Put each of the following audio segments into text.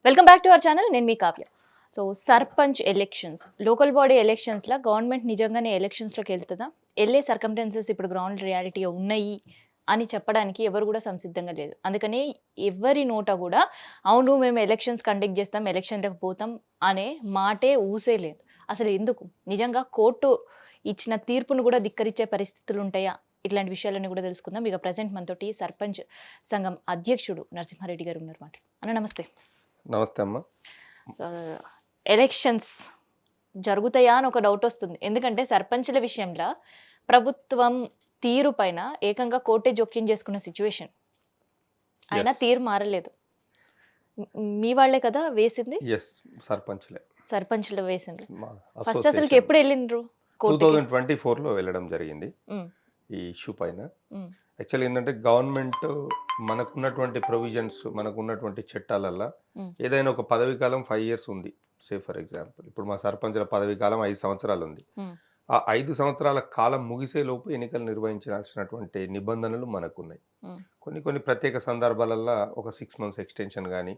Welcome back to our channel. నేను మీ Kavya. So sarpanch elections, local body ఎలక్షన్స్లో గవర్నమెంట్ నిజంగానే ఎలక్షన్స్లోకి వెళ్తుందా? వెళ్ళే సర్కమ్టెన్సెస్ ఇప్పుడు గ్రౌండ్ రియాలిటీగా ఉన్నాయి అని చెప్పడానికి ఎవరు కూడా సంసిద్ధంగా లేదు. అందుకని ఎవరి నోట కూడా అవును మేము ఎలక్షన్స్ కండక్ట్ చేస్తాం, ఎలక్షన్లకు పోతాం అనే మాటే ఊసే లేదు. అసలు ఎందుకు? నిజంగా కోర్టు ఇచ్చిన తీర్పును కూడా ధిక్కరించే పరిస్థితులు ఉంటాయా? ఇట్లాంటి విషయాలన్నీ కూడా తెలుసుకుందాం. ఇక ప్రజెంట్ మనతోటి సర్పంచ్ సంఘం అధ్యక్షుడు నరసింహారెడ్డి గారు ఉన్నారు మాట. అన్న నమస్తే. నమస్తే అమ్మ. సో, ఎలక్షన్స్ జరుగుతాయా అని ఒక డౌట్ వస్తుంది. ఎందుకంటే సర్పంచుల విషయంలో ప్రభుత్వం తీరు పైన ఏకంగా కోర్టే జోక్యం చేసుకున్న సిచ్యువేషన్. అయినా యెస్. తీరు మారలేదు. మీ వాళ్ళే కదా వేసింది? యెస్. సర్పంచ్‌లే. సర్పంచులు వేసిండ్రు. మా ఫస్ట్ అసలుకి అసోసియేషన్ ఎప్పుడు వెళ్ళిండ్రు కోర్టుకి? 2024లో వెళ్ళడం జరిగింది హ్మ్. ఈ ఇష్యూ పైన. హ్మ్. యాక్చువల్లీ ఏంటంటే గవర్నమెంట్ మనకున్నటువంటి ప్రొవిజన్స్, మనకున్నటువంటి చట్టాలల్ల హ్మ్. ఏదైనా ఒక పదవీ కాలం 5 ఇయర్స్ ఉంది. సే ఫర్ ఎగ్జాంపుల్ ఇప్పుడు మా సర్పంచుల పదవీ కాలం 5 సంవత్సరాలు ఉంది. హ్మ్. ఆ 5 సంవత్సరాల కాలం ముగిసేలోపు ఎన్నికలు నిర్వహించాల్సినటువంటి నిబంధనలు మనకున్నాయి. హ్మ్. కొన్ని కొన్ని ప్రత్యేక సందర్భాలల్ల ఒక 6 మంత్స్ ఎక్స్‌టెన్షన్ గాని,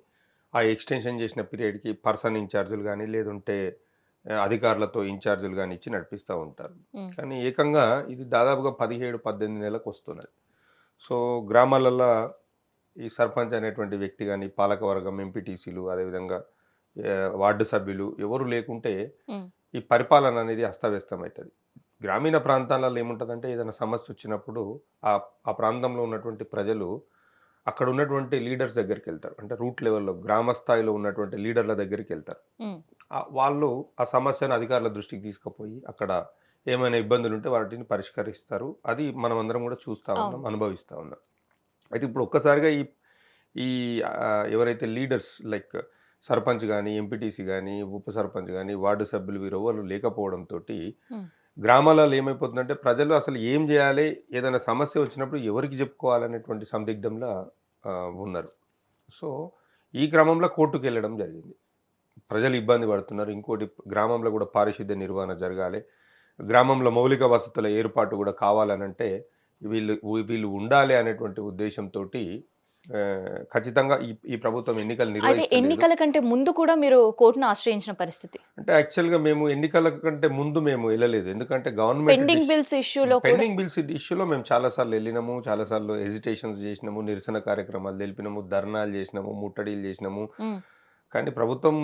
ఆ ఎక్స్‌టెన్షన్ చేసిన పీరియడ్‌కి పర్సన్ ఇన్‌చార్జ్‌లు గాని, లేదంటే అధికారులతో ఇన్‌చార్జ్‌లు గాని ఇచ్చి నడిపిస్తా ఉంటారు. హ్మ్. కానీ ఏకంగా ఇది దాదాపుగా 17, 18 నెలలకొస్తున్నది. సో, గ్రామాలల్ల ఈ సర్పంచ్ అనేటువంటి వ్యక్తి గాని, పాలకవర్గం, ఎంపీటీసీలు అదేవిధంగా వార్డు సభ్యులు ఎవరు లేకుంటే హ్మ్. ఈ పరిపాలన అనేది అస్తవ్యస్తమైతది. గ్రామీణ ప్రాంతాలలో ఏముంటదంటే ఏదైనా సమస్యొచ్చినప్పుడు ఆ ప్రాంతంలో ఉన్నటువంటి ప్రజలు అక్కడ ఉన్నటువంటి లీడర్స్ దగ్గరికెళ్తారు. అంటే రూట్ లెవెల్‌లో గ్రామ స్థాయిలో ఉన్నటువంటి లీడర్ల దగ్గరికెళ్తారు. హ్మ్. వాళ్ళు ఆ సమస్యను అధికారుల దృష్టికి తీసుకుపోయి అక్కడ ఏమైనా ఇబ్బందులుంటే వాటిని పరిష్కరిస్తారు. అది మనమందరం గూడా చూస్తా ఉన్నాం, అవును. అనుభవిస్తా ఉన్నాం. అయితే ఇప్పుడు ఒక్కసారిగా ఈ ఈ ఎవరైతే లీడర్స్ లైక్ సర్పంచ్ గాని, ఎంపీటీసీ గాని, ఉప సర్పంచ్ గాని, వార్డు సభ్యులు వీరెవ్వరు లేకపోవడంతోటి హ్మ్. గ్రామాలలో ఏమైపోతుందంటే ప్రజలు అసలు ఏం జేయాలి? ఏదైనా సమస్య వచ్చినప్పుడు ఎవరికి జెప్పుకోవాలనేటువంటి సందిగ్ధంలో ఉన్నారు. సో, ఈ క్రమంలో కోర్టుకెళ్ళడం జరిగింది. ప్రజలు ఇబ్బంది పడుతున్నారు. ఇంకోటి గ్రామంలో గూడా పారిశుద్ధ్య నిర్వహణ జరగాలి. గ్రామంలో మౌలిక వసతుల ఏర్పాటు గూడా కావాలనంటే వీళ్ళు ఉండాలి అనేటువంటి ఉద్దేశ్యంతోటి ఖచ్చితంగా ఈ ఈ ప్రభుత్వం ఎన్నికలు అయితే నిర్వహిస్తలేదు. ఎన్నికల కంటే ముందు కూడా మీరు కోర్టును ఆశ్రయించిన పరిస్థితి. అంటే యాక్చువల్‌గా మేము ఎన్నికల కంటే ముందు మేము ఎళ్ళలేదు. ఎందుకంటే గవర్నమెంట్ పెండింగ్ బిల్స్ ఇష్యూలో కూడా పెండింగ్ బిల్స్ ఇష్యూలో మేము చాలా సార్లు ఎళ్ళినాము. చాలా సార్లు హెసిటేషన్స్ జేసినాము. నిరసన కార్యక్రమాలు తెలిపినాము. ధర్నాలు జేసినాము. ముట్టడిలు జేసినాము. హ్మ్. కానీ ప్రభుత్వం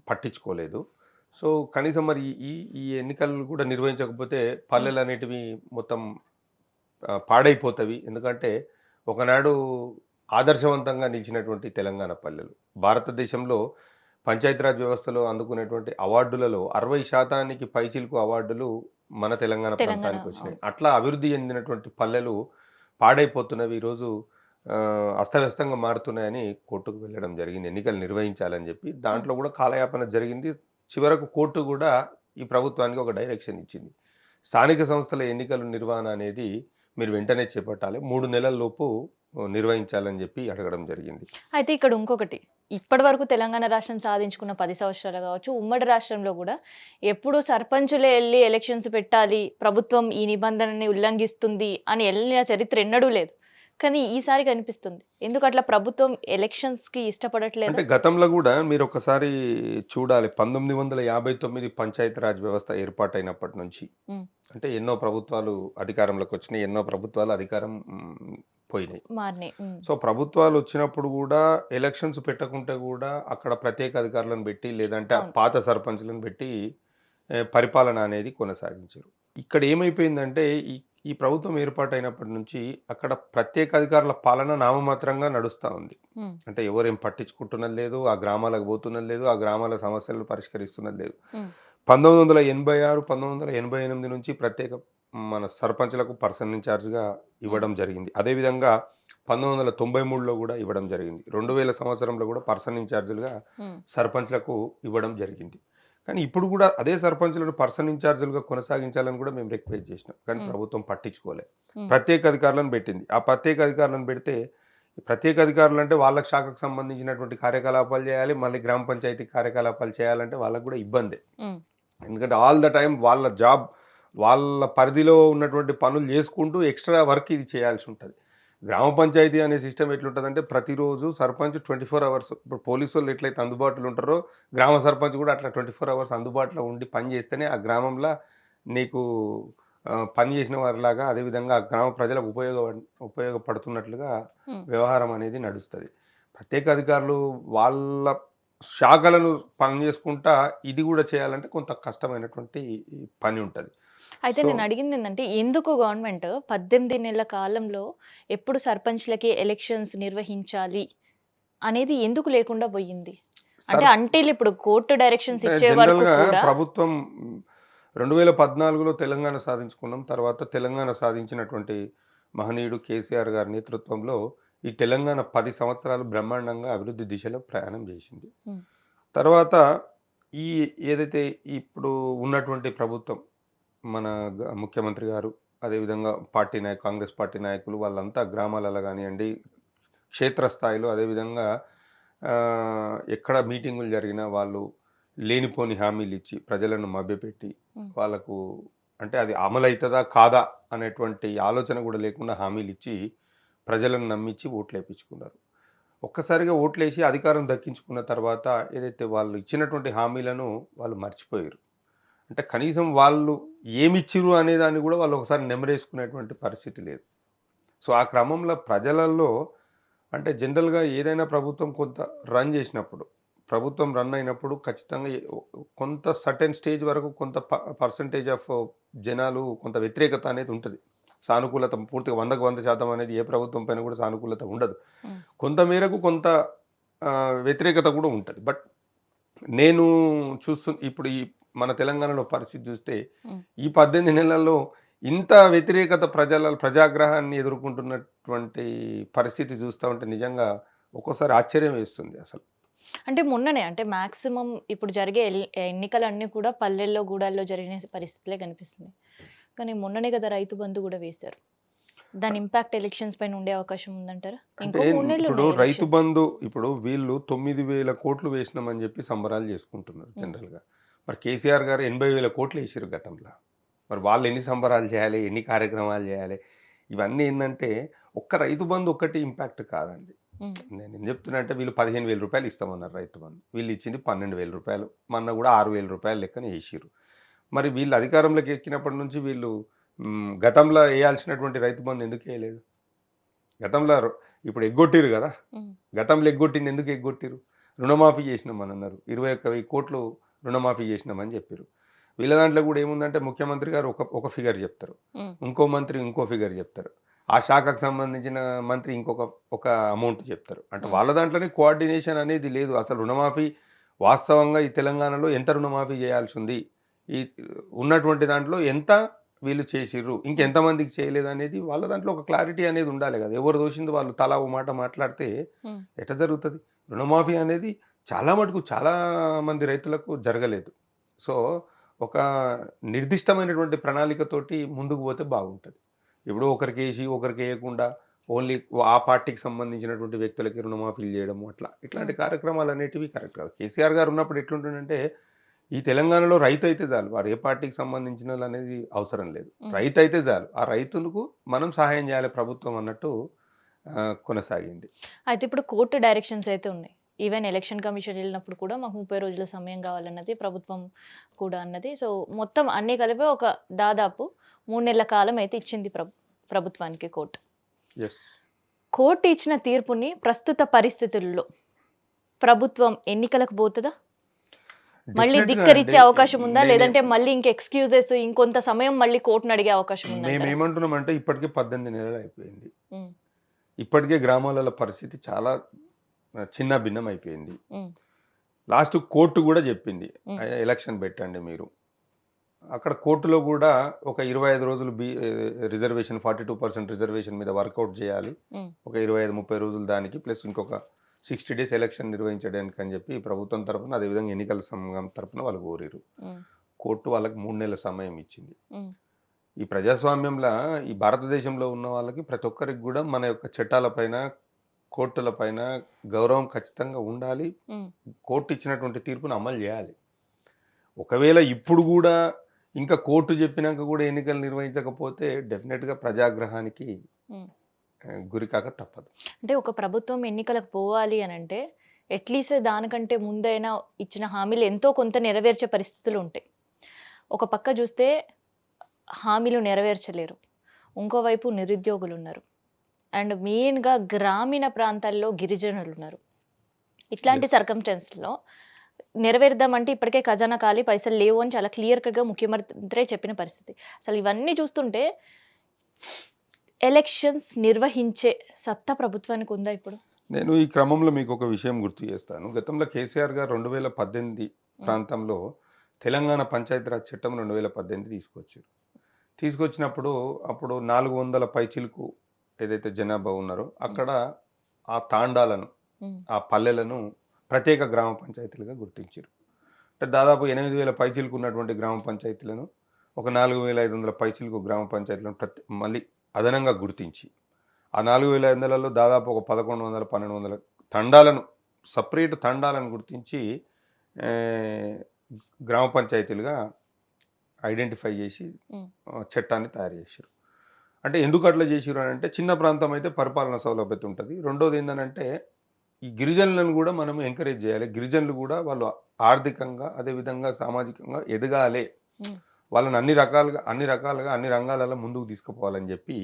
పట్టించుకోలేదు. సో, కనీసం మరి ఈ ఈ ఎన్నికలు కూడా నిర్వహించకపోతే హ్మ్. పల్లెలనేటివి మొత్తం పాడైపోతవి. ఎందుకంటే ఒకనాడు ఆదర్శవంతంగా నిలిచినటువంటి తెలంగాణ పల్లెలు. భారతదేశంలో పంచాయతీరాజ్ వ్యవస్థలో అందుకునేటువంటి అవార్డులలో 60% పైచిలుకు అవార్డులు మన తెలంగాణ తెలంగాణ ప్రాంతానికొచ్చినాయి. అవును. అట్లా అభివృద్ధి చెందినటువంటి పల్లెలు పాడైపోతున్నవి. ఈరోజు అస్తవ్యస్తంగా మారుతున్నాయని కోర్టుకు వెళ్ళడం జరిగింది. ఎన్నికలు నిర్వహించాలని జెప్పి. హ్మ్. దాంట్లో గూడా కాలయాపన జరిగింది. చివరకు కోర్టు గూడా ఈ ప్రభుత్వానికి ఒక డైరెక్షన్ ఇచ్చింది. స్థానిక సంస్థల ఎన్నికల నిర్వహణ అనేది మీరు వెంటనే చేపట్టాలి. 3 నెలల లోపు నిర్వహించాలని జెప్పి అడగడం జరిగింది. అయితే ఇక్కడ ఇంకొకటి. ఇప్పటివరకు తెలంగాణ రాష్ట్రం సాధించుకున్న 10 సంవత్సరాలు గావచ్చు, ఉమ్మడి రాష్ట్రంలో గూడా ఎప్పుడు సర్పంచులే ఎళ్లి ఎలక్షన్స్ పెట్టాలి, ప్రభుత్వం ఈ నిబంధనని ఉల్లంఘిస్తుంది అని ఎళ్ళిన చరిత్ర ఎన్నడూ లేదు. కానీ ఈసారి కనిపిస్తుంది. ఎందుకట్లా ప్రభుత్వం ఎలక్షన్స్‌కి ఇష్టపడట్లేదా? అంటే గతంలో గూడా మీరొకసారి చూడాలి. 1959 పంచాయతీరాజ్ వ్యవస్థ ఏర్పాటైనప్పటి నుంచి హ్మ్. అంటే ఎన్నో ప్రభుత్వాలు అధికారంలోకొచ్చినాయి. ఎన్నో ప్రభుత్వాలు అధికారం పోయినాయి. మారినాయి. హ్మ్. సో, ప్రభుత్వాలొచ్చినప్పుడు గూడా ఎలక్షన్స్ పెట్టకుంటే గూడా అక్కడ ప్రత్యేక అధికారులను బెట్టి, లేదంటే ఆ అవును. పాత సర్పంచ్‌లను బెట్టి పరిపాలన అనేది కొనసాగించారు. ఇక్కడ ఏమైపోయిందంటే ఈ ఈ ప్రభుత్వం ఏర్పాటైనప్పటి నుంచి అక్కడ ప్రత్యేక అధికారుల పాలన నామమాత్రంగా నడుస్తా ఉంది. హ్మ్. అంటే ఎవరేం పట్టించుకుంటున్నది లేదు. ఆ గ్రామాలకు పోతున్నది లేదు. ఆ గ్రామాల సమస్యలను పరిష్కరిస్తున్నది లేదు. హ్మ్. 1986, 1988 నుంచి ప్రత్యేక మన సర్పంచ్‌లకు పర్సన్ ఇన్‌చార్జ్‌గా హ్మ్. ఇవ్వడం జరిగింది. అదేవిధంగా 1993లో గూడా ఇవ్వడం జరిగింది. హ్మ్. 2000 సంవత్సరంలో గూడా పర్సన్ ఇన్‌చార్జ్‌లుగా హ్మ్. సర్పంచ్‌లకు ఇవ్వడం జరిగింది. కానీ ఇప్పుడు గూడా అదే సర్పంచ్‌లను పర్సన్ ఇన్‌చార్జ్‌లుగా కొనసాగించాలని గూడా మేము రిక్వెస్ట్ జేసినాం. కానీ హ్మ్. ప్రభుత్వం పట్టించుకోలే. హ్మ్. ప్రత్యేక అధికారులను బెట్టింది. ఆ ప్రత్యేక అధికారులను బెడితే ప్రత్యేక అధికారులంటే వాళ్ళ శాఖకు సంబంధించినటువంటి కార్యకలాపాలు జేయాలి. మళ్ళీ గ్రామ పంచాయతీ కార్యకలాపాలు చేయాలంటే వాళ్ళకి గూడా ఇబ్బందే. హ్మ్. ఎందుకంటే ఆల్ ద టైమ్ వాళ్ళ జాబ్ వాళ్ళ పరిధిలో ఉన్నటువంటి పనులు జేసుకుంటూ ఎక్స్‌ట్రా వర్క్ ఇది చేయాల్సుంటది. గ్రామ పంచాయతీ అనే సిస్టమ్ ఎట్లుంటదంటే ప్రతిరోజు సర్పంచ్ 24 అవర్స్ ఇప్పుడు పోలీసోళ్ళు ఎట్లయితే అందుబాటులో ఉంటారో, గ్రామ సర్పంచ్ కూడా అట్లా 24 అవర్స్ అందుబాటులో ఉండి పని చేస్తేనే ఆ గ్రామంలో నీకు పని చేసిన వారిలాగా అదేవిధంగా ఆ గ్రామ ప్రజలకు ఉపయోగపడుతున్నట్లుగా హ్మ్. వ్యవహారం అనేది నడుస్తది. ప్రత్యేక అధికారులు వాళ్ళ శాఖలను పని చేసుకుంటా ఇది గూడా చేయాలంటే కొంత కష్టమైనటువంటి పని ఉంటది. అయితే సో నేను అడిగిందేంటంటే, ఎందుకు గవర్నమెంట్ 18 నెలల కాలంలో ఎప్పుడు సర్పంచ్‌లకి ఎలక్షన్స్ నిర్వహించాలి అనేది ఎందుకు లేకుండా పోయింది? అంటే సర్ అంటిల్ ఇప్పుడు కోర్ట్ డైరెక్షన్స్ ఇచ్చే వరకు జనరల్‌గా కూడా ప్రభుత్వం 2014లో తెలంగాణ సాధించుకున్నాం. తర్వాత తెలంగాణ సాధించినటువంటి మహనీయుడు కేసీఆర్ గారి నేతృత్వంలో ఈ తెలంగాణ 10 సంవత్సరాలు బ్రహ్మాండంగా అభివృద్ధి దిశలో ప్రయాణం చేసింది. హ్మ్. తర్వాత ఈ ఏదైతే ఇప్పుడు ఉన్నటువంటి ప్రభుత్వం మన ముఖ్యమంత్రి గారు, అదేవిధంగా కాంగ్రెస్ పార్టీ నాయకులు వాళ్ళంతా గ్రామాలలో గానియండి, క్షేత్రస్థాయిలో అదేవిధంగా ఎక్కడ మీటింగులు జరిగినా వాళ్ళు లేనిపోని హామీలిచ్చి, ప్రజలను మభ్యపెట్టి, హ్మ్. వాళ్ళకు అంటే అది అమలైతదా? కాదా? అనేటువంటి ఆలోచన గూడా లేకుండా హామీలిచ్చి, ప్రజలను నమ్మిచ్చి ఓట్లేపించుకున్నారు. ఒక్కసారిగా ఓట్లేసి అధికారం దక్కించుకున్న తర్వాత ఏదైతే వాళ్ళు ఇచ్చినటువంటి హామీలను వాళ్ళు మర్చిపోయారు. అంటే కనీసం వాళ్ళు ఏమిచ్చిర్రు అనే దాన్ని గూడా వాళ్ళు ఒకసారి నెమరేసుకునేటువంటి పరిస్థితి లేదు. సో, ఆ క్రమంలో ప్రజలల్లో అంటే జనరల్‌గా ఏదైనా ప్రభుత్వం కొంత రన్ జేసినప్పుడు, ప్రభుత్వం రన్ అయినప్పుడు ఖచ్చితంగా కొంత సర్టెన్ స్టేజ్ వరకు కొంత పర్సెంటేజ్ ఆఫ్ జనాలు కొంత వ్యతిరేకత అనేది ఉంటది. సానుకూలత పూర్తిగా 100కి 100% అనేది ఏ ప్రభుత్వం పైన కూడా సానుకూలత ఉండదు. హ్మ్. కొంత మేరకు కొంత వ్యతిరేకత కూడా ఉంటది. బట్ నేను ఇప్పుడు ఈ మన తెలంగాణలో పరిస్థితి చూస్తే, హ్మ్. ఈ 18 నెలల్లో ఇంత వ్యతిరేకత ప్రజాగ్రహాన్ని ఎదుర్కొంటున్నటువంటి పరిస్థితి చూస్తా ఉంటే నిజంగా ఒక్కోసారి ఆశ్చర్యం వేస్తుంది అసలు. అంటే మొన్ననే అంటే మాక్సిమం ఇప్పుడు జరిగే ఎన్నికలన్నీ కూడా పల్లెల్లో, గూడాల్లో జరిగిన పరిస్థితులే కనిపిస్తున్నాయి. కానీ మొన్ననే కదా రైతు బంధు గూడా వేశారు. దాని ఇంపాక్ట్ ఎలక్షన్స్ పైన ఉండే అవకాశం ఉందంటారా? అంటే ఇంకో 3 ఇప్పుడు నెలలున్నాయి రైతు ఎలక్షన్స్. బంధు ఇప్పుడు వీళ్ళు 9,000 కోట్లు వేసినామని చెప్పి సంబరాలు చేసుకుంటున్నారు హ్మ్. జనరల్‌గా. మరి కేసీఆర్ గారు 80,000 కోట్లు ఏసిర్రు గతంలో. మరి వాళ్ళు ఎన్ని సంబరాలు చేయాలి? ఎన్ని కార్యక్రమాలు చేయాలి? ఇవన్నీ ఏందంటే ఒక్క రైతు బంధు ఒక్కటి ఇంపాక్ట్ కాదండి. హ్మ్. నేనేం చెప్తున్నా అంటే వీళ్ళు రూ. 15,000 ఇస్తామన్నారు రైతు బంధు. వీళ్ళు ఇచ్చింది రూ. 12,000. మొన్న కూడా రూ. 6,000 లెక్కన ఏసిర్రు. మరి వీళ్ళు అధికారంలోకి ఎక్కినప్పటి నుంచి వీళ్ళు గతంలో ఏయాల్సినటువంటి రైతు బంధు ఎందుకు ఏయలేదు? గతంలో ఇప్పుడు ఎగ్గొట్టిర్రు గదా! హ్మ్. గతంలో ఎగ్గొట్టింది ఎందుకు ఎగ్గొట్టిర్రు? రుణమాఫీ జేసినామనన్నారు. 21,000 కోట్లు రుణమాఫీ జేసినామని జెప్పిర్రు. వీళ్ళ దాంట్లో గూడా ఏముందంటే ముఖ్యమంత్రి గారు ఒక ఫిగర్ జెప్తారు. హ్మ్. ఇంకో మంత్రి ఇంకో ఫిగర్ జెప్తారు. ఆ శాఖకు సంబంధించిన మంత్రి ఒక అమౌంట్ చెప్తారు. అంటే హ్మ్. వాళ్ళ దాంట్లోనే కోఆర్డినేషన్ అనేది లేదు. అసలు రుణమాఫీ వాస్తవంగా ఈ తెలంగాణలో ఎంత రుణమాఫీ జేయాల్సుంది? ఈ ఉన్నటువంటి దాంట్లో ఎంత వీళ్ళు చేసిర్రు. హ్మ్. ఇంకెంతమందికి చేయలేదనేది వాళ్ళ దాంట్లో ఒక క్లారిటీ అనేది ఉండాలి గదా! ఎవరు దోషింది వాళ్ళు తలా ఓ మాట మాట్లాడితే హ్మ్. ఎట్లా జరుగుతది? రుణమాఫీ అనేది చాలా మటుకు చాలా మంది రైతులకు జరగలేదు. సో, ఒక నిర్దిష్టమైనటువంటి ప్రణాళికతోటి ముందుకు పోతే బాగుంటది. ఇప్పుడు ఒకరికేసి ఒకరికేయకుండా ఓన్లీ ఆ పార్టీకి సంబంధించినటువంటి వ్యక్తులకి రుణమాఫీలు జేయడము అట్లా. హ్మ్. ఇట్లాంటి కార్యక్రమాలనేటివి కరెక్ట్ కాదు. కేసీఆర్ గారు ఉన్నప్పుడు ఎట్లుంటుండంటే ఈ తెలంగాణలో రైతయితే చాలు. వాడు ఏ పార్టీకి సంబంధించినోళ్ళనేది అవసరం లేదు. హ్మ్. రైతయితే చాలు. ఆ రైతులకు మనం సహాయం జేయాలి ప్రభుత్వం అన్నట్టు కొనసాగింది. అయితే ఇప్పుడు కోర్ట్ డైరెక్షన్స్ అయితే ఉన్నాయి. ఈవెన్ ఎలక్షన్ కమిషన్ ఎళ్ళినప్పుడు కూడా మాకు 30 రోజుల సమయం కావాలన్నది ప్రభుత్వం కూడా అన్నది. సో, మొత్తం అన్నీ కలిపి ఒక దాదాపు 3 నెలల కాలం అయితే ఇచ్చింది ప్రభుత్వానికి కోర్ట్. యెస్. కోర్ట్ ఇచ్చిన తీర్పుని ప్రస్తుత పరిస్థితుల్లో ప్రభుత్వం ఎన్నికలకు పోతదా? మళ్ళీ డెఫినెట్‌గా అండి. ధిక్కరించే అవకాశం ఉందా? నేనే లేదంటే మళ్ళీ ఇంక ఎక్స్‌క్యూజెస్ ఇంకొంత సమయం మళ్ళీ కోర్ట్‌ని అడిగే అవకాశం ఉందంటారా? మేమేమంటున్నామంటే ఇప్పటికే 18 నెలలయిపోయింది. హ్మ్. ఇప్పటికే గ్రామాలలో పరిస్థితి చాలా చిన్నాభిన్నమైపోయింది. హ్మ్. లాస్ట్ కోర్ట్ గూడా జెప్పింది. హ్మ్. ఎలక్షన్ బెట్టండి మీరు. అక్కడ కోర్టులో గూడా ఒక 25 రోజులు రిజర్వేషన్ 42% రిజర్వేషన్ మీద వర్కౌట్ జేయాలి. హ్మ్. ఒక 25, 30 రోజులు దానికి ప్లస్ ఇంకొక 60 డేస్ ఎలక్షన్ నిర్వహించడానికి అని జెప్పి ప్రభుత్వం తరపున అదేవిధంగా ఎన్నికల సంఘం తరపున వాళ్ళు కోరిర్రు. హ్మ్. కోర్టు వాళ్ళకి 3 నెలల సమయం ఇచ్చింది. హ్మ్. ఈ ప్రజాస్వామ్యంలా ఈ భారతదేశంలో ఉన్న వాళ్ళకి ప్రతి ఒక్కరికి గూడా మన యొక్క చట్టాల పైన, కోర్టుల పైన గౌరవం ఖచ్చితంగా ఉండాలి. హ్మ్. కోర్ట్ ఇచ్చినటువంటి తీర్పును అమలు జేయాలి. ఒకవేళ ఇప్పుడు గూడా ఇంకా కోర్ట్ జెప్పినాక గూడా ఎన్నికలు నిర్వహించకపోతే డెఫినిట్‌గా ప్రజాగ్రహానికి హ్మ్. గురికాక తప్పదు. అంటే ఒక ప్రభుత్వం ఎన్నికలకు పోవాలి అనంటే అట్‌లీస్ట్ దానికంటే ముందైనా ఇచ్చిన హామీలు ఎంతో కొంత నెరవేర్చే పరిస్థితులు ఉంటాయి. ఒక పక్క చూస్తే హామీలు నెరవేర్చలేరు. ఇంకోవైపు నిరుద్యోగులున్నారు. అండ్ మెయిన్‌గా గ్రామీణ ప్రాంతాల్లో గిరిజనులున్నారు. ఇట్లాంటి యెస్. సర్కమ్‌స్టాన్స్‌లో నెరవేరుద్దామంటే ఇప్పటికే ఖజానా ఖాళీ, పైసలు లేవు అని చాలా క్లియర్ కట్‌గా ముఖ్యమంత్రే చెప్పిన పరిస్థితి. అసలు ఇవన్నీ చూస్తుంటే ఎలక్షన్స్ నిర్వహించే సత్తా ప్రభుత్వానికి ఉందా ఇప్పుడు? నేను ఈ క్రమంలో మీకొక విషయం గుర్తు చేస్తాను. గతంలో కేసీఆర్ గారు 2018 హ్మ్. ప్రాంతంలో తెలంగాణ పంచాయతీరాజ్ చట్టం 2018 తీసుకొచ్చారు. తీసుకొచ్చినప్పుడు అప్పుడు 400 పైచిలుకు ఏదైతే జనాభా ఉన్నారో అక్కడ ఆ తాండాలను, హ్మ్. ఆ పల్లెలను ప్రత్యేక గ్రామ పంచాయతీలుగా గుర్తించారు. అంటే దాదాపు 8,000 పైచిలుకు ఉన్నటువంటి గ్రామ పంచాయతీలను ఒక 4,500 పైచిలుకు గ్రామ పంచాయతీలను మళ్ళీ అదనంగా గుర్తించి ఆ 4,500లలో దాదాపు ఒక 1,100, 1,200 తండాలను సెపరేట్ తండాలను గుర్తించి ఆహ్, గ్రామ పంచాయతీలుగా ఐడెంటిఫై చేసి హ్మ్. చట్టాన్ని తయారు చేశారు. అంటే ఎందుకు అట్లా చేసిర్రు అనంటే చిన్న ప్రాంతం అయితే పరిపాలన సౌలభ్యత ఉంటది. రెండోది ఏందనంటే ఈ గిరిజనులను గూడా మనం ఎంకరేజ్ జేయాలి. గిరిజనులు గూడా వాళ్ళు ఆర్థికంగా, అదేవిధంగా సామాజికంగా ఎదగాలే. హ్మ్. వాళ్ళని అన్ని రకాలుగా అన్ని రంగాలలో ముందుకు తీసుకుపోవాలని జెప్పి,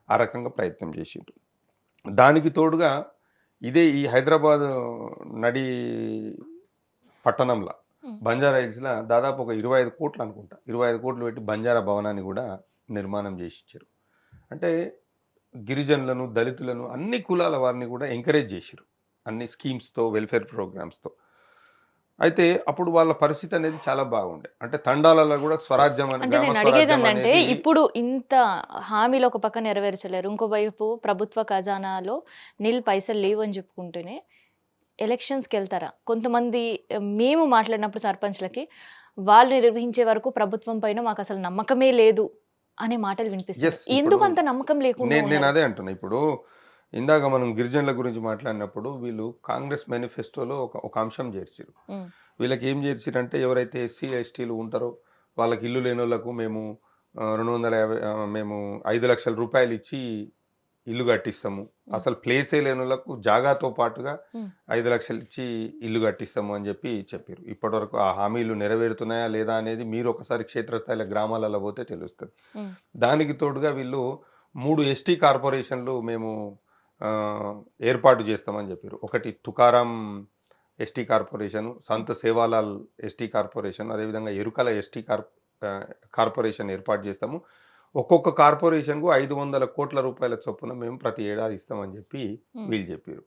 ఆ రకంగా ప్రయత్నం జేసిండ్రు. దానికి తోడుగా ఇదే ఈ హైదరాబాద్ నడి పట్టణంల హ్మ్. బంజారా హిల్స్‌ల దాదాపు ఒక 25,00,00,000 అనుకుంటా. 25,00,00,000 పెట్టి బంజారా భవనాన్ని గూడా నిర్మాణం జేసిచ్చారు. అంటే గిరిజనులను, దళితులను అన్ని కులాల వారిని గూడా ఎంకరేజ్ జేసిర్రు. అన్ని స్కీమ్స్‌తో, వెల్‌ఫేర్ ప్రోగ్రామ్స్‌తో. అయితే అప్పుడు వాళ్ళ పరిస్థితి అనేది చాలా బాగుండే. అంటే తండాలలో గూడా అంటే గ్రామ నేను స్వరాజ్యం అడిగేదేందంటే, అనేది ఇప్పుడు ఇంత హామీలు ఒక పక్క నెరవేర్చలేరు. ఇంకోవైపు ప్రభుత్వ ఖజానాలో పైసలు లేవు అని చెప్పుకుంటూనే ఎలక్షన్స్‌కెళ్తారా? కొంతమంది మేము మాట్లాడినప్పుడు సర్పంచ్‌లకి, వాళ్ళు నిర్వహించే వరకు ప్రభుత్వం పైన మాకసలు నమ్మకమే లేదు అనే మాటలు వినిపిస్తున్నాయి. యెస్. ఇప్పుడు ఎందుకు అంత నమ్మకం లేకుండా నేను ఉన్నారు? అదే అంటున్నా. ఇప్పుడు ఇందాక మనం గిరిజనుల గురించి మాట్లాడినప్పుడు వీళ్ళు కాంగ్రెస్ మేనిఫెస్టోలో ఒక అంశం చేర్చిర్రు. హ్మ్. వీళ్ళకేం చేర్చిర్రంటే ఎవరైతే ఎస్సీ, ఎస్టీలు ఉంటారో వాళ్ళకి ఇల్లు లేనోళ్ళకు మేము 250 మేము రూ. 5,00,000 ఇచ్చి ఇల్లు కట్టిస్తాము. హ్మ్. అసలు ప్లేసే లేనోళ్ళకు జాగాతో పాటుగా హ్మ్. 5,00,000 ఇచ్చి ఇల్లు కట్టిస్తాము అని చెప్పి చెప్పిర్రు. ఇప్పటివరకు ఆ హామీలు నెరవేరుతున్నాయా లేదా అనేది మీరు ఒకసారి క్షేత్రస్థాయిలో గ్రామాలలో పోతే తెలుస్తది. హ్మ్. దానికి తోడుగా వీళ్ళు 3 ఎస్టీ కార్పొరేషన్‌లు మేము ఆహ్, ఏర్పాటు చేస్తామని చెప్పిర్రు. ఒకటి తుకారాం ఎస్టీ కార్పొరేషను, హ్మ్. సంత్ సేవాలాల్ ఎస్టీ కార్పొరేషన్, అదేవిధంగా ఎరుకల ఎస్టీ ఆహ్, కార్పొరేషన్ ఏర్పాటు చేస్తాము. ఒక్కొక్క కార్పొరేషన్‌కు 500,00,00,000 రూపాయల చొప్పున మేము ప్రతి ఏడాది ఇస్తామని చెప్పి హ్మ్. వీళ్ళు చెప్పిర్రు.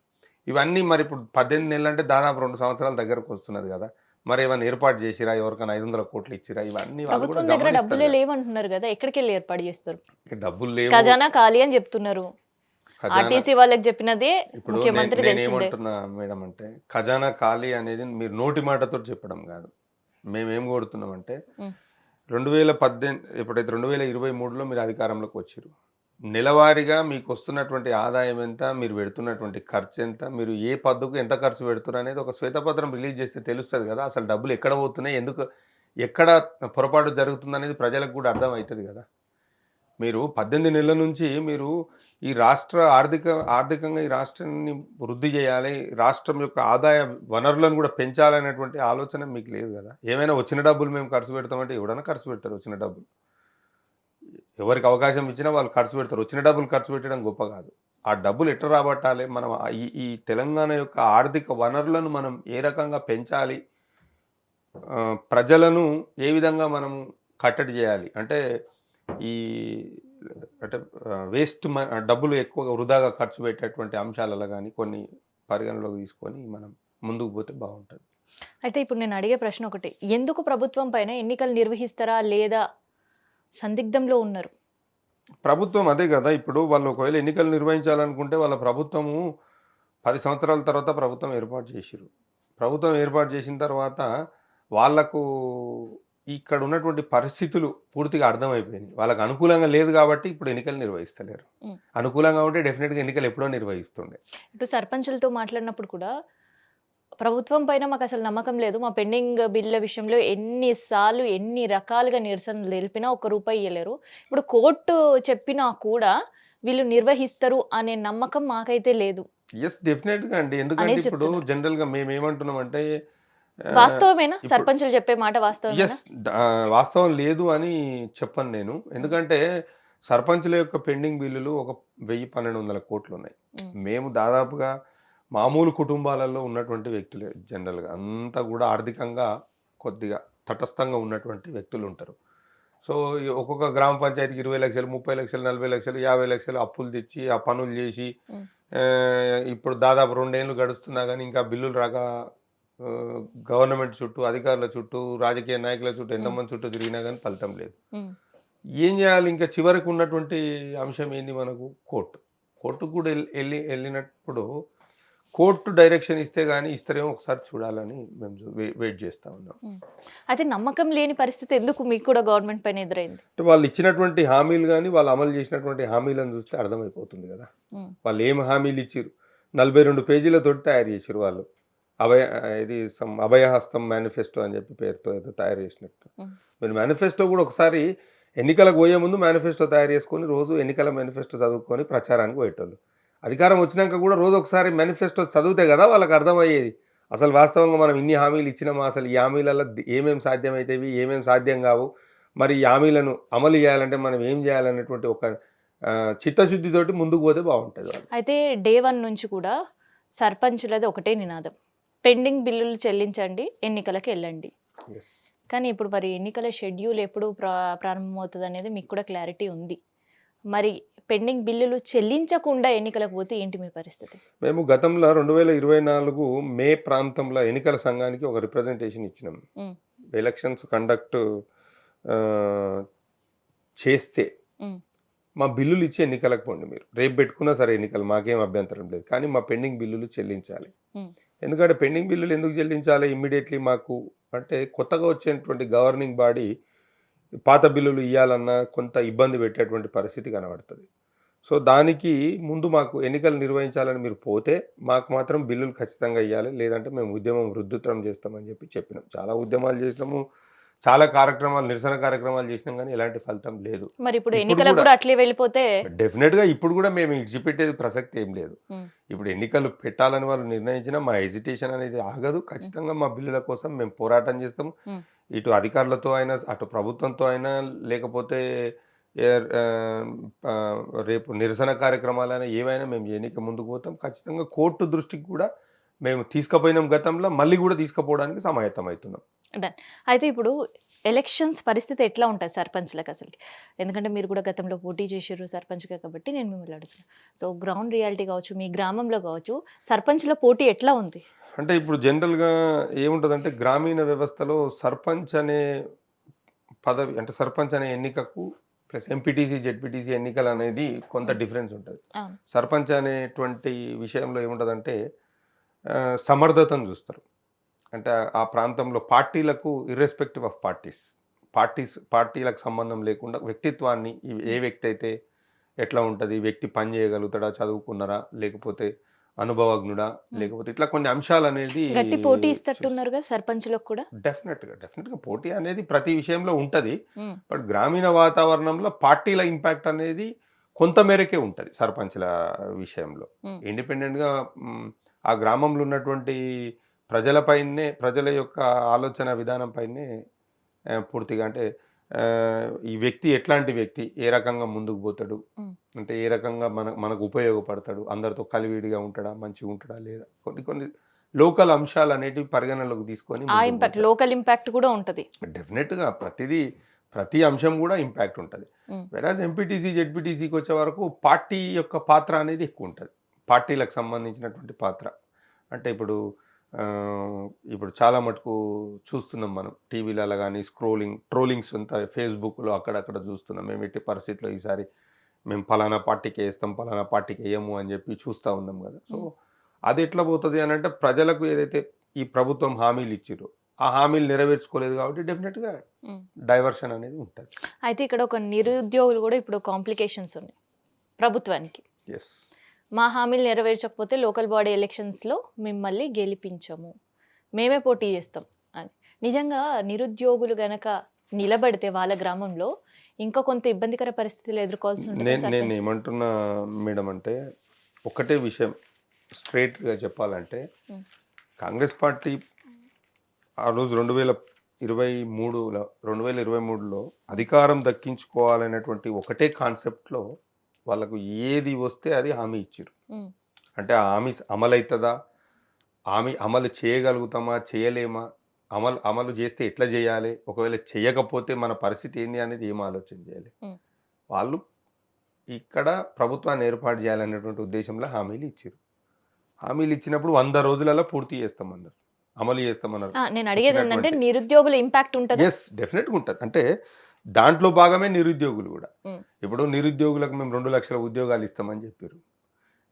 ఇవన్నీ మరిప్పుడు 18 నెలలంటే దాదాపు 2 సంవత్సరాల దగ్గరకొస్తున్నది గదా! మరేమన్నా ఏర్పాటు జేసిర్రా? ఎవరికైనా 500,00,00,000 ఇచ్చిర్రా? ఇవన్నీ వాళ్ళు గూడా ప్రభుత్వం దగ్గర గమనిస్తారు డబ్బులే గదా! లేవంటున్నారు గదా! ఎక్కడికెళ్ళి ఏర్పాటు జేస్తారు? డబ్బులు లేవు. ఖజానా ఖాళీ అని జెప్తున్నారు. ఖజానా ఆర్టీసీ వాళ్ళకి జెప్పినదే ఇప్పుడు ముఖ్యమంత్రి తెలిసిందే. నేనేమంటున్నా మేడం అంటే, ఖజానా ఖాళీ అనేది మీరు నోటి మాటతోటి చెప్పడం గాదు. మేమేం కోరుతున్నామంటే హ్మ్. 2018 ఎప్పుడైతే 2023లో మీరు అధికారంలోకి వచ్చిర్రు. నెలవారీగా మీకొస్తున్నటువంటి ఆదాయం ఎంత? మీరు పెడుతున్నటువంటి ఖర్చెంత? మీరు ఏ పద్దుకు ఎంత ఖర్చు పెడుతుర్రనేది ఒక శ్వేతపత్రం రిలీజ్ చేస్తే తెలుస్తది గదా! అసలు డబ్బులు ఎక్కడ పోతున్నాయి? ఎక్కడ పొరపాటు జరుగుతుందనేది ప్రజలకు గూడా అర్థమైతది గదా! మీరు 18 నెలల నుంచి మీరు ఈ రాష్ట్ర ఆర్థికంగా ఈ రాష్ట్రాన్ని వృద్ధి జేయాలి. రాష్ట్రం యొక్క ఆదాయ వనరులను గూడా పెంచాలనేటువంటి ఆలోచన మీకు లేదు గదా! ఏమైనా వచ్చిన డబ్బులు మేము ఖర్చు పెడతామంటే ఎవడన్నా ఖర్చు పెడతారు వచ్చిన డబ్బులు. ఎవరికి అవకాశం ఇచ్చినా వాళ్ళు ఖర్చు పెడతారు. వచ్చిన డబ్బులు ఖర్చు పెట్టడం గొప్ప గాదు. ఆ డబ్బులు ఎట్లా రాబట్టాలి? మనం ఈ ఈ తెలంగాణ యొక్క ఆర్థిక వనరులను మనం ఏ రకంగా పెంచాలి? ప్రజలను ఏ విధంగా మనం కట్టడి జేయాలి? అంటే ఈ అంటే డబ్బులు ఎక్కువగా వృధాగా ఖర్చు పెట్టేటువంటి అంశాలలో గాని కొన్ని పరిగణలోకి తీసుకొని మనం ముందుకు పోతే బావుంటది. అయితే ఇప్పుడు నేను అడిగే ప్రశ్న ఒకటే. ఎందుకు ప్రభుత్వం పైన ఎన్నికలు నిర్వహిస్తారా? లేదా? సందిగ్ధంలో ఉన్నారు. ప్రభుత్వం అదే గదా! ఇప్పుడు వాళ్ళు ఒకవేళ ఎన్నికలు నిర్వహించాలనుకుంటే వాళ్ళ ప్రభుత్వము 10 సంవత్సరాల తర్వాత ప్రభుత్వం ఏర్పాటు చేషిర్రు. ప్రభుత్వం ఏర్పాటు చేసిన తర్వాత వాళ్ళకు ఇక్కడ ఉన్నటువంటి పరిస్థితులు పూర్తిగా అర్థమైపోయినాయి. వాళ్ళకి అనుకూలంగా లేదు గాబట్టి ఇప్పుడు ఎన్నికలు నిర్వహిస్తలేరు. హ్మ్. అనుకూలంగా ఉంటే డెఫినిట్‌గా ఎన్నికలు ఎప్పుడో నిర్వహిస్తుండే. ఇటు సర్పంచులతో మాట్లాడినప్పుడు కూడా ప్రభుత్వం పైన మాకసలు నమ్మకం లేదు. మా పెండింగ్ బిల్లుల విషయంలో ఎన్ని సార్లు, ఎన్ని రకాలుగా నిరసనలు తెలిపినా ఒక్క రూపాయి ఇయ్యలేరు. ఇప్పుడు కోర్టు చెప్పినా కూడా వీళ్ళు నిర్వహిస్తారు అనే నమ్మకం మాకైతే లేదు యెస్. డెఫినెట్‌గా అండి. ఎందుకంటే అనేది ఇప్పుడు చెప్తున్నారు. జనరల్‌గా మేమేమంటున్నామంటే ఆహ్, వాస్తవమేనా? ఇప్పుడు సర్పంచులు చెప్పే మాట వాస్తవమేనా? యెస్. వాస్తవం లేదు అని చెప్పను నేను. హ్మ్. ఎందుకంటే సర్పంచుల యొక్క పెండింగ్ బిల్లులు ఒక 1000, 1200 కోట్లున్నాయి. హ్మ్. మేము దాదాపుగా మామూలు కుటుంబాలలో ఉన్నటువంటి వ్యక్తులే జనరల్‌గా. అంతా గూడా ఆర్థికంగా కొద్దిగా తటస్థంగా ఉన్నటువంటి వ్యక్తులుంటారు. సో, ఈ ఒక్కొక్క గ్రామ పంచాయతీకి 20,00,000, 30,00,000, 40,00,000, 50,00,000 అప్పులు తెచ్చి, ఆ పనులు జేసి హ్మ్. ఇప్పుడు దాదాపు 2 ఏళ్ళు గడుస్తున్నా గానీ ఇంకా బిల్లులు రాక ఆహ్, గవర్నమెంట్ చుట్టూ, అధికారుల చుట్టూ, రాజకీయ నాయకుల చుట్టూ హ్మ్. ఎంతమంది చుట్టూ తిరిగినా గానీ ఫలితం లేదు. హ్మ్. ఏం జేయాలి ఇంకా చివరికి ఉన్నటువంటి అంశం ఏంది మనకు? కోర్ట్. కోర్టుకు గూడా ఎళ్ళినప్పుడు కోర్ట్ డైరెక్షన్ ఇస్తే గాని ఇస్తారేమో ఒకసారి చూడాలని మేము వెయిట్ జేస్తా ఉన్నాం. హ్మ్. అయితే నమ్మకం లేని పరిస్థితి ఎందుకు మీకు కూడా గవర్నమెంట్ పైన ఎదురైంది? అంటే వాళ్ళిచ్చినటువంటి హామీలు గాని, వాళ్ళు అమలు జేసినటువంటి హామీలను జూస్తే అర్థమైపోతుంది గదా! హ్మ్. వాళ్ళేం హామీలిచ్చిర్రు. 42 పేజీలతోటి తయారు జేసిర్రు వాళ్ళు. ఇది అభయహస్తం మేనిఫెస్టో అని జెప్పి పేరుతో ఏదో తయారు జేసినట్టు. హ్మ్. మీరు మేనిఫెస్టో గూడా ఒకసారి ఎన్నికలకు బోయే ముందు మేనిఫెస్టో తయారు జేసుకొని, రోజు ఎన్నికల మేనిఫెస్టో చదువుకొని ప్రచారానికి బోయేటోళ్ళు. అధికారం వచ్చినంక గూడా రోజు ఒకసారి మేనిఫెస్టో చదివితే గదా వాళ్ళకర్థమయ్యేది. అసలు వాస్తవంగా మనం ఇన్ని హామీలు ఇచ్చినామా? అసలు ఈ హామీలల్ల ఏమేం సాధ్యమైతవి? ఏమేం సాధ్యం గావు? మరి ఈ హామీలను అమలు జేయాలంటే మనం ఏం జేయాలనేటువంటి ఒక చిత్తశుద్ధితోటి ముందుకు పోతే బావుంటది వాళ్ళు. అయితే డే 1 నుంచి కూడా సర్పంచులది ఒకటే నినాదం. పెండింగ్ బిల్లులు చెల్లించండి, ఎన్నికలకెళ్ళండి. యెస్. కానీ ఇప్పుడు మరి ఎన్నికల షెడ్యూల్ ఎప్పుడు ప్రారంభమవుతదనేది మీకు కూడా క్లారిటీ ఉంది. మరి పెండింగ్ బిల్లులు చెల్లించకుండా ఎన్నికలకు పోతే ఏంటి మీ పరిస్థితి? మేము గతంలో 2024 మే ప్రాంతంలో ఎన్నికల సంఘానికి ఒక రిప్రజెంటేషన్ ఇచ్చినాం. హ్మ్. ఎలక్షన్స్ కండక్ట్ ఆహ్, చేస్తే హ్మ్. మా బిల్లులు ఇచ్చి ఎన్నికలకు పోండి మీరు. రేపు పెట్టుకున్నా సరే ఎన్నికలు మాకేం అభ్యంతరం లేదు. కానీ మా పెండింగ్ బిల్లులు చెల్లించాలి. హ్మ్. ఎందుకంటే పెండింగ్ బిల్లులు ఎందుకు చెల్లించాలి ఇమ్మీడియేట్‌లీ మాకు అంటే కొత్తగా వచ్చేటువంటి గవర్నింగ్ బాడీ పాత బిల్లులు ఇయ్యాలన్నా కొంత ఇబ్బంది పెట్టేటువంటి పరిస్థితి కనబడతది. సో, దానికి ముందు మాకు ఎన్నికలు నిర్వహించాలని మీరు పోతే, మాకు మాత్రం బిల్లులు ఖచ్చితంగా ఇయ్యాలి. లేదంటే మేము ఉద్యమం ఉధృతం చేస్తామని చెప్పినాం. చాలా ఉద్యమాలు చేసినాము. చాలా కార్యక్రమాలు, నిరసన కార్యక్రమాలు చేసినాం గానీ ఎలాంటి ఫలితం లేదు. మరిప్పుడు ఇప్పుడు ఎన్నికలకు గూడా గూడా అట్లే వెళ్ళిపోతే డెఫినిట్‌గా ఇప్పుడు గూడా మేము ఇడిచిపెట్టేది ప్రసక్తి ఏం లేదు. హ్మ్. ఇప్పుడు ఎన్నికలు పెట్టాలని వాళ్ళు నిర్ణయించినా మా హెజిటేషన్ అనేది ఆగదు. హ్మ్. ఖచ్చితంగా మా బిల్లుల కోసం మేము పోరాటం చేస్తాం. హ్మ్. ఇటు అధికారులతో అయినా, అటు ప్రభుత్వంతో అయినా, లేకపోతే ఏర్ ఆహ్, ఆహ్, రేపు నిరసన కార్యక్రమాలైనా ఏవైనా మేము చేయనీకి ముందుకు పోతాం. ఖచ్చితంగా కోర్టు దృష్టికి కూడా మేము తీసుకుపోయినాం గతంలో. మళ్ళీ గూడా తీసుకుపోవడానికి సమాయత్తమయితున్నాం. డన్. అయితే ఇప్పుడు ఎలక్షన్స్ పరిస్థితి ఎట్లా ఉంటది సర్పంచ్‌లకసలకి? ఎందుకంటే మీరు కూడా గతంలో పోటీ చేసిర్రు సర్పంచ్‌గా కాబట్టి నేను మిమ్మల్ని అడుగుతున్నా. సో, గ్రౌండ్ రియాలిటీ కావచ్చు, మీ గ్రామంలో కావచ్చు, సర్పంచ్‌ల పోటీ ఎట్లా ఉంది? అంటే ఇప్పుడు జనరల్‌గా ఏముంటదంటే గ్రామీణ వ్యవస్థలో సర్పంచ్ అనే పదవి అంటే సర్పంచ్ అనే ఎన్నికకు ప్లస్ ఎంపీటీసీ, జెడ్పీటీసీ ఎన్నికలనేది కొంత హ్మ్. డిఫరెన్స్ ఉంటది. అవును. సర్పంచ్ అనేటువంటి విషయంలో ఏముంటదంటే సమర్థతను జూస్తారు. అంటే ఆ ప్రాంతంలో పార్టీలకు ఇర్రెస్పెక్టివ్ ఆఫ్ పార్టీలకు సంబంధం లేకుండా వ్యక్తిత్వాన్ని ఏ హ్మ్. వ్యక్తి అయితే ఎట్లా ఉంటది? వ్యక్తి పని చేయగలుగుతాడా? చదువుకున్నారా? లేకపోతే అనుభవజ్ఞుడా? హ్మ్. లేకపోతే ఇట్లా కొన్ని అంశాలనేది గట్టి పోటీ చూస్తారు. ఇస్తట్టున్నారుగా సర్పంచ్‌లకు కూడా? డెఫినిట్‌గా పోటీ అనేది ప్రతి విషయంలో ఉంటది. హ్మ్. బట్ గ్రామీణ వాతావరణంలో పార్టీల ఇంపాక్ట్ అనేది కొంత మేరకే ఉంటది సర్పంచ్‌ల విషయంలో. హ్మ్. ఇండిపెండెంట్‌గా ఆ గ్రామంలో ఉన్నటువంటి ప్రజల యొక్క ఆలోచన విధానం పైనే పూర్తిగా అంటే ఈ వ్యక్తి ఎట్లాంటి వ్యక్తి? ఏ రకంగా ముందుకు పోతాడు? హ్మ్. అంటే ఏ రకంగా మనకు ఉపయోగపడతాడు? అందరితో కలివిడిగా ఉంటాడా? మంచిగుంటాడా? లేదా? కొన్ని కొన్ని లోకల్ అంశాలనేటివి పరిగణనలోకి తీసుకొని ఆ ముందుకు ఇంపాక్ట్ పోతారు. లోకల్ ఇంపాక్ట్ కూడా ఉంటది. డెఫినెట్‌గా ప్రతి అంశం గూడా ఇంపాక్ట్ ఉంటది. హ్మ్. వెరాజ్ ఎంపీటీసీ, జెడ్పీటీసీకొచ్చే వరకు పార్టీ యొక్క పాత్ర అనేది ఎక్కువుంటది. పార్టీలకు సంబంధించినటువంటి పాత్ర. అంటే ఇప్పుడు చాలా మటుకు చూస్తున్నాం మనం. టీవీలలో గాని ట్రోలింగ్స్ అంతా ఫేస్‌బుక్‌లో అక్కడక్కడ చూస్తున్నాం. మేము ఎట్టి పరిస్థితిలో ఈసారి మేము పలానా పార్టీకే ఏస్తాం, పలానా పార్టీకెయ్యము అని జెప్పి చూస్తా ఉన్నాం గదా! సో, హ్మ్. అదెట్లా పోతది అనంటే ప్రజలకు ఏదైతే ఈ ప్రభుత్వం హామీలిచ్చిర్రో, ఆ హామీలు నెరవేర్చుకోలేదు కాబట్టి డెఫినిట్‌గా హ్మ్. డైవర్షన్ అనేది ఉంటది. అయితే ఇక్కడ ఒక నిరుద్యోగులు కూడా ఇప్పుడు కాంప్లికేషన్స్ ఉన్నాయి ప్రభుత్వానికి. యెస్. మా హామీలు నెరవేర్చకపోతే లోకల్ బాడీ ఎలక్షన్స్‌లో మిమ్మల్ని గెలిపించము. మేమే పోటీ చేస్తాం అని. నిజంగా నిరుద్యోగులు గనక నిలబడితే వాళ్ళ గ్రామంలో ఇంకా కొంత ఇబ్బందికర పరిస్థితులు ఎదుర్కోవాల్సి ఉంటుందా నేను సర్పంచ్? ఏమంటున్నా మేడం అంటే, ఒకటే విషయం స్ట్రెయిట్‌గా చెప్పాలంటే, హ్మ్. కాంగ్రెస్ పార్టీ ఆ రోజు 2023లో హ్మ్. అధికారం దక్కించుకోవాలనేటువంటి ఒకటే కాన్సెప్ట్‌లో వాళ్ళకు ఏది వస్తే అది హామీ ఇచ్చిర్రు. హ్మ్. అంటే ఆ హామీ అమలైతదా? హామీ అమలు చేయగలుగుతామా? చేయలేమా? అమలు అమలు చేస్తే ఎట్లా చేయాలి? ఒకవేళ చేయకపోతే మన పరిస్థితి ఏంది అనేది ఏం ఆలోచన చేయాలి? హ్మ్. వాళ్ళు ఇక్కడ ప్రభుత్వాన్ని ఏర్పాటు చేయాలనేటువంటి ఉద్దేశంలో హామీలు ఇచ్చిర్రు. హామీలు ఇచ్చినప్పుడు 100 రోజులలో పూర్తి చేస్తామన్నారు. అమలు చేస్తామన్నారు. ఆ! నేను అడిగేదేందంటే ఇచ్చినటువంటి నిరుద్యోగుల ఇంపాక్ట్ ఉంటదా? డెఫినెట్‌గా ఉంటది. అంటే దాంట్లో భాగమే నిరుద్యోగులు గూడా. హ్మ్. ఇప్పుడు నిరుద్యోగులకు మేము 2,00,000 ఉద్యోగాలు ఇస్తామని చెప్పిర్రు.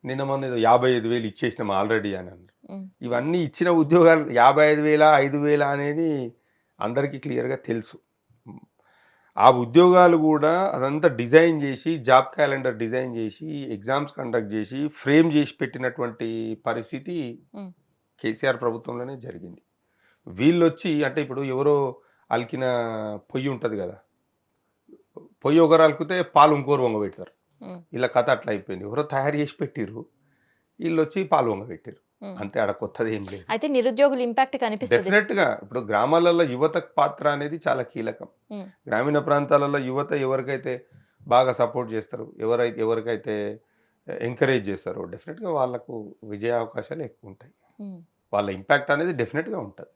నిన్న మొన్న ఏదో 55,000 ఇచ్చేసినాం ఆల్రెడీ అని అన్నారు. హ్మ్. ఇవన్నీ ఇచ్చిన ఉద్యోగాలు 55,000, 5,000 అనేది అందరికీ క్లియర్‌గా తెలుసు. హ్మ్. ఆ ఉద్యోగాలు గూడా అదంతా డిజైన్ జేసి, జాబ్ క్యాలెండర్ డిజైన్ జేసి, ఎగ్జామ్స్ కండక్ట్ జేసి, ఫ్రేమ్ జేసి పెట్టినటువంటి పరిస్థితి హ్మ్. కేసీఆర్ ప్రభుత్వంలోనే జరిగింది. వీళ్ళొచ్చి అంటే ఇప్పుడు ఎవరో అలికిన పొయ్యి ఉంటది గదా! పొయ్యి ఒకరు అలుకుతే పాలు ఇంకోరు వంగబెడతారు. హ్మ్. ఈళ్ళ కథ అట్లా అయిపోయింది. ఎవరో తయారు జేసి పెట్టిర్రు. ఈళ్ళొచ్చి పాలు వంగబెట్టిర్రు. హ్మ్. అంతే ఆడ కొత్తదేం లేదు. అయితే నిరుద్యోగుల ఇంపాక్ట్ కనిపిస్తది. డెఫినెట్‌గా ఇప్పుడు గ్రామాలలో యువత పాత్ర అనేది చాలా కీలకం. హ్మ్. గ్రామీణ ప్రాంతాలలో యువత ఎవరికైతే బాగా సపోర్ట్ చేస్తారో, ఎవరికైతే ఎంకరేజ్ చేస్తారో డెఫినెట్‌గా వాళ్ళకు విజయ అవకాశాలు ఎక్కువుంటాయి. హ్మ్. వాళ్ళ ఇంపాక్ట్ అనేది డెఫినెట్‌గా ఉంటది.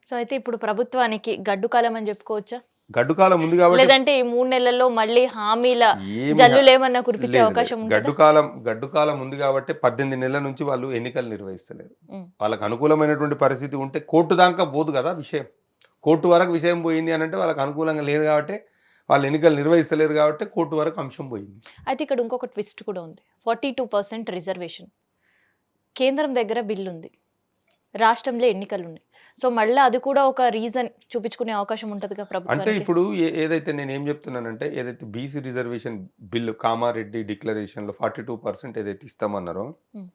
సో, అయితే ఇప్పుడు ప్రభుత్వానికి గడ్డు కాలం అని జెప్పుకోవచ్చా? గడ్డు కాలం ఉంది కాబట్టి లేదంటే ఈ 3 నెలల్లో మళ్ళీ హామీల ఏమి హ జల్లులేమన్నా కురిపించే లేదు. లేదు. అవకాశం ఉంటదా? గడ్డు కాలం ఉంది గాబట్టే 18 నెలల నుంచి వాళ్ళు ఎన్నికలు నిర్వహిస్తలేరు. హ్మ్. వాళ్ళకి అనుకూలమైనటువంటి పరిస్థితి ఉంటే కోర్టు దాకా పోదు గదా విషయం. కోర్టు వరకు విషయం పోయింది అనంటే వాళ్ళకి అనుకూలంగా లేదు గాబట్టే వాళ్ళు ఎన్నికలు నిర్వహిస్తలేరు గాబట్టే కోర్టు వరకు అంశం పోయింది. అయితే ఇక్కడ ఇంకొక ట్విస్ట్ కూడా ఉంది. 42% రిజర్వేషన్. కేంద్రం దగ్గర బిల్లుంది. రాష్ట్రంలో ఎన్నికలున్నాయి. సో, మళ్ళా అది కూడా ఒక రీజన్ చూపించుకునే అవకాశం ఉంటదిగా అంటే ప్రభుత్వానికి? ఇప్పుడు ఏదైతే నేనేం జెప్తున్నానంటే ఏదైతే బీసీ రిజర్వేషన్ బిల్లు కామారెడ్డి డిక్లరేషన్‌లో 42% ఏదైతే ఇస్తామన్నారో హ్మ్.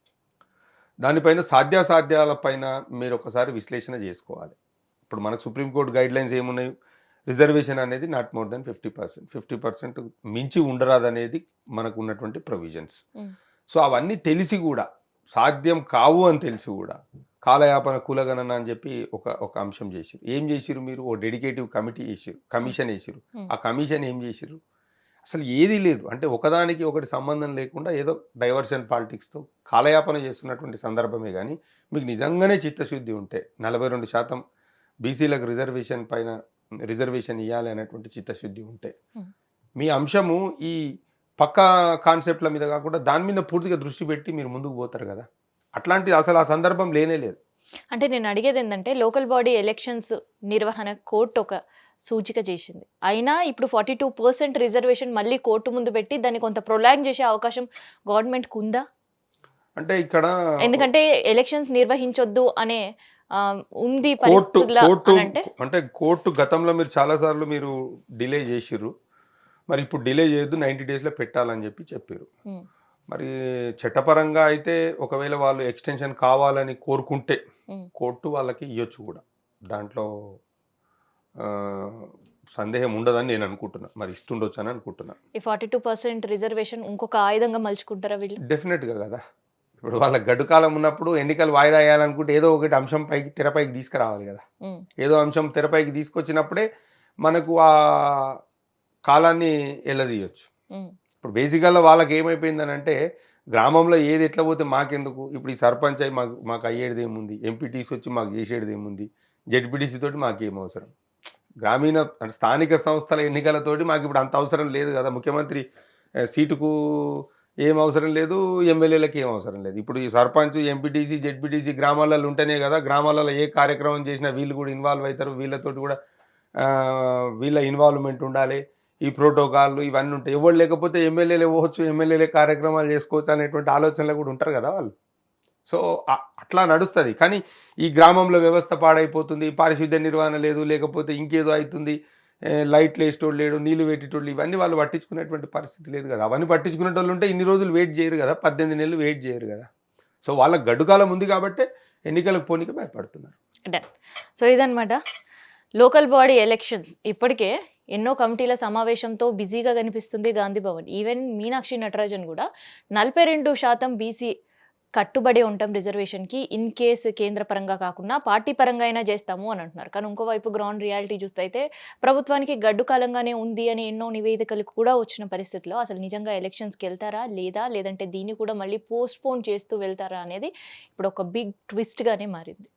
దానిపైన సాధ్యాసాధ్యాల పైన మీరొకసారి విశ్లేషణ జేసుకోవాలి. ఇప్పుడు మనకు సుప్రీం కోర్ట్ గైడ్‌లైన్స్ ఏమున్నాయి? రిజర్వేషన్ అనేది నాట్ మోర్ థాన్ 50%. 50% మించి ఉండరాదనేది మనకున్నటువంటి ప్రొవిజన్స్. హ్మ్. సో, అవన్నీ తెలిసి గూడా, సాధ్యం కావు అని తెలిసి గూడా, కాలయాపన కులగణన అని జెప్పి ఒక అంశం జేసిర్రు. ఏం జేసిర్రు మీరు? ఓ డెడికేటివ్ కమిటీ ఏసిర్రు. హ్మ్. కమిషన్ ఏసిర్రు. హ్మ్. ఆ కమిషన్ ఏం జేసిర్రు? అసలు ఏది లేదు. అంటే ఒకదానికి ఒకటి సంబంధం లేకుండా ఏదో డైవర్షన్ పాలిటిక్స్‌తో కాలయాపన చేస్తున్నటువంటి సందర్భమే గానీ, మీకు నిజంగానే చిత్తశుద్ధి ఉంటే 42% బీసీలకు రిజర్వేషన్ ఇయ్యాలి అనేటువంటి చిత్తశుద్ధి ఉంటే, హ్మ్. మీ అంశము ఈ పక్కా కాన్సెప్ట్‌ల మీద గాకుండా దాని మీద పూర్తిగా దృష్టి పెట్టి మీరు ముందుకు పోతారు గదా! అట్లాంటిది అసలు ఆ సందర్భం లేనే లేదు. అంటే నేను అడిగేదేందంటే లోకల్ బాడీ ఎలక్షన్స్ నిర్వహణ కోర్ట్ ఒక సూచిక చేసింది. అయినా ఇప్పుడు 42% రిజర్వేషన్ మళ్ళీ కోర్టు ముందు పెట్టి దాన్ని కొంత ప్రొలాంగ్ చేసే అవకాశం గవర్నమెంట్‌కుందా? అంటే ఇక్కడ ఎందుకంటే ఎలక్షన్స్ నిర్వహించొద్దు అనే ఉంది కోర్టు పరిస్థితుల కోర్టు అనంటే అంటే కోర్టు గతంలో మీరు చాలా సార్లు డిలే జేసిర్రు. మరి ఇప్పుడు డిలే చేయొద్దు 90 డేస్‌లో పెట్టాలని చెప్పిర్రు. హ్మ్. మరి చట్టపరంగా అయితే ఒకవేళ వాళ్ళు ఎక్స్‌టెన్షన్ కావాలని కోరుకుంటే హ్మ్. కోర్టు వాళ్ళకి ఇయ్యొచ్చు గూడా. దాంట్లో ఆహ్, సందేహం ఉండదని నేను అనుకుంటున్నా. మరి ఇస్తుండొచ్చని అనుకుంటున్నా. ఈ 42% రిజర్వేషన్ ఇంకొక ఆయుధంగా మలుచుకుంటారా వీళ్ళు? డెఫినెట్‌గా గదా! ఇప్పుడు వాళ్ళకి గడువు కాలం ఉన్నప్పుడు ఎన్నికలు వాయిదా ఎయాలనుకుంటే ఏదో ఒకటి అంశం తెరపైకి తీసుకురావాలి గదా! హ్మ్. ఏదో అంశం తెరపైకి తీసుకొచ్చినప్పుడే మనకు ఆ కాలాన్ని ఎల్లదీయొచ్చు. హ్మ్. ఇప్పుడు బేసికల్‌గా వాళ్ళకేమైపోయిందనంటే, గ్రామంలో ఏది ఎట్లా పోతే మాకెందుకు? ఇప్పుడు ఈ సర్పంచ్ అయ్యి మాకు అయ్యేటిదేముంది? ఎంపీటీసీ వచ్చి మాకు చేసేటిదేముంది? జెడ్పీటీసీ తోటి మాకేం అవసరం? గ్రామీణ అంటే స్థానిక సంస్థల ఎన్నికలతోటి మాకిప్పుడు అంత అవసరం లేదు గదా! ముఖ్యమంత్రి సీటుకు ఏం అవసరం లేదు. ఎమ్మెల్యేలకి ఏం అవసరం లేదు. ఇప్పుడు ఈ సర్పంచ్, ఎంపీటీసీ, జెడ్పీటీసీ గ్రామాలలో ఉంటేనే గదా! గ్రామాలలో ఏ కార్యక్రమం చేసినా వీళ్ళు గూడా ఇన్వాల్వ్ అయితారు. వీళ్ళతోటి గూడా వీళ్ళ ఇన్వాల్వ్‌మెంట్ ఉండాలి. ఈ ప్రోటోకాల్‌లు ఇవన్నీ ఉంటాయి. ఎవడు లేకపోతే ఎమ్మెల్యేలే పోవచ్చు. ఎమ్మెల్యేలే కార్యక్రమాలు చేసుకోవచ్చు అనేటువంటి ఆలోచనలో గూడా ఉంటారు గదా! వాళ్ళు. సో, అట్లా నడుస్తది. కానీ ఈ గ్రామంలో వ్యవస్థ పాడైపోతుంది. పారిశుద్ధ్య నిర్వహణ లేదు. లేకపోతే ఇంకేదో అయితుంది. లైట్‌లేసేటోడు లేడు. నీళ్లు పెట్టేటోళ్ళు ఇవన్నీ వాళ్ళు పట్టించుకునేటువంటి పరిస్థితి లేదు గదా! అవన్నీ పట్టించుకునేటోళ్ళుంటే ఇన్ని రోజులు వెయిట్ జేయరు గదా! 18 నెలలు వెయిట్ జేయరు గదా! సో, వాళ్ళకి గడ్డు కాలం ఉంది గాబట్టే ఎన్నికలకు పోనీకి భయపడుతున్నారు. డన్. సో, ఇదనమాట. లోకల్ బాడీ ఎలక్షన్స్ ఇప్పటికే ఎన్నో కమిటీల సమావేశంతో బిజీగా కనిపిస్తుంది గాంధీ భవన్. ఈవెన్ మీనాక్షి నటరాజన్ కూడా 42% బీసీ కట్టుబడి ఉంటాం రిజర్వేషన్‌కి. ఇన్ కేస్ కేంద్ర పరంగా కాకున్నా పార్టీ పరంగా అయినా చేస్తాము అని అంటున్నారు. కానీ ఇంకోవైపు గ్రౌండ్ రియాలిటీ చూస్తే అయితే ప్రభుత్వానికి గడ్డు కాలంగానే ఉంది అని ఎన్నో నివేదికలు కూడా వచ్చిన పరిస్థితిలో అసలు నిజంగా ఎలక్షన్స్‌కెళ్తారా? లేదా? లేదంటే దీన్ని కూడా మళ్ళీ పోస్ట్‌పోన్ చేస్తూ వెళ్తారా? అనేది ఇప్పుడు ఒక బిగ్ ట్విస్ట్‌గానే మారింది.